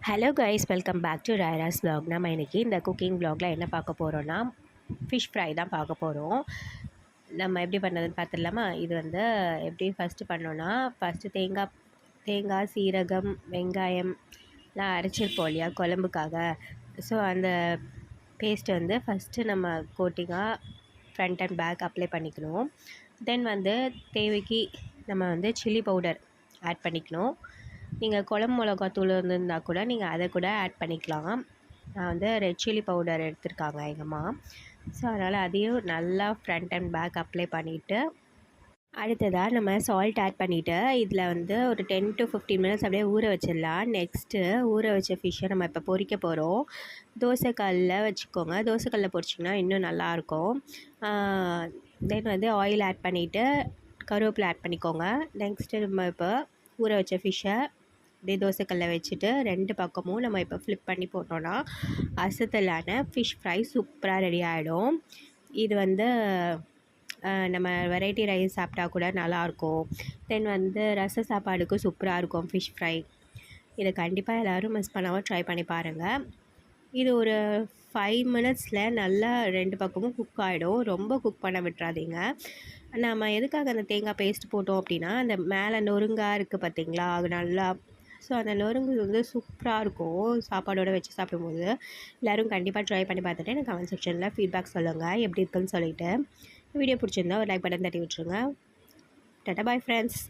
Hello guys, welcome back to Rayaras vlog. நம்ம இன்றைக்கி இந்த குக்கிங் vlogல என்ன பார்க்க போகிறோன்னா, ஃபிஷ் ஃப்ரை தான் பார்க்க போகிறோம். நம்ம எப்படி பண்ணுறதுன்னு பார்த்துடலாமா? இது வந்து எப்படி ஃபஸ்ட்டு பண்ணோன்னா, ஃபஸ்ட்டு தேங்காய், சீரகம், வெங்காயம்லாம் அரைச்சிருப்போம் இல்லையா குழம்புக்காக. ஸோ அந்த பேஸ்ட்டை வந்து ஃபஸ்ட்டு நம்ம கோட்டிங்காக ஃப்ரண்ட் அண்ட் பேக் அப்ளை பண்ணிக்கணும். தென் வந்து தேவைக்கு நம்ம வந்து சில்லி பவுடர் ஆட் பண்ணிக்கணும். நீங்கள் குழம்பு மிளகாத்தூள் இருந்திருந்தால் கூட நீங்கள் அதை கூட ஆட் பண்ணிக்கலாம். நான் வந்து ரெட் சில்லி பவுடர் எடுத்திருக்காங்க எங்கள் அம்மா. ஸோ அதனால் அதையும் நல்லா ஃப்ரண்ட் அண்ட் பேக் அப்ளை பண்ணிவிட்டு, அடுத்ததாக நம்ம சால்ட் ஆட் பண்ணிவிட்டு இதில் வந்து ஒரு 10 to 15 மினிட்ஸ் அப்படியே ஊற வச்சிடலாம். நெக்ஸ்ட்டு ஊற வச்ச ஃபிஷ்ஷை நம்ம இப்போ பொரிக்க போகிறோம். தோசைக்கல்லில் வச்சுக்கோங்க. தோசைக்கல்லில் பொரிச்சிங்கன்னா இன்னும் நல்லாயிருக்கும். தென் வந்து ஆயில் ஆட் பண்ணிவிட்டு கருவேப்பிலை ஆட் பண்ணிக்கோங்க. நெக்ஸ்ட்டு நம்ம இப்போ ஊற வச்ச ஃபிஷ்ஷை அப்படியே தோசைக்கல்லை வச்சுட்டு 2 பக்கமும் நம்ம இப்போ ஃப்ளிப் பண்ணி போட்டோன்னா அசத்தலான ஃபிஷ் ஃப்ரை சூப்பராக ரெடி ஆகிடும். இது வந்து நம்ம வெரைட்டி ரைஸ் சாப்பிட்டா கூட நல்லாயிருக்கும். தென் வந்து ரச சாப்பாடுக்கு சூப்பராக இருக்கும் ஃபிஷ் ஃப்ரை. இதை கண்டிப்பாக எல்லோரும் மிஸ் பண்ணாமல் ட்ரை பண்ணி பாருங்கள். இது ஒரு 5 மினிட்ஸில் நல்லா 2 பக்கமும் குக் ஆகிடும். ரொம்ப குக் பண்ண விட்டுறாதீங்க. நம்ம எதுக்காக அந்த தேங்காய் பேஸ்ட் போட்டோம் அப்படின்னா, அந்த மேலே நொறுங்காக இருக்குது பார்த்திங்களா, அது நல்லா. ஸோ அந்த நொறுங்கு வந்து சூப்பராக இருக்கும் சாப்பாடோடு வச்சு சாப்பிடும்போது. எல்லோரும் கண்டிப்பாக ட்ரை பண்ணி பார்த்துட்டு எனக்கு கமெண்ட் செக்ஷனில் ஃபீட்பேக் சொல்லுங்கள் எப்படி இருக்குன்னு சொல்லிவிட்டு. வீடியோ பிடிச்சிருந்தா ஒரு லைக் பட்டன் தட்டி விட்டுருங்க. Tata bye friends.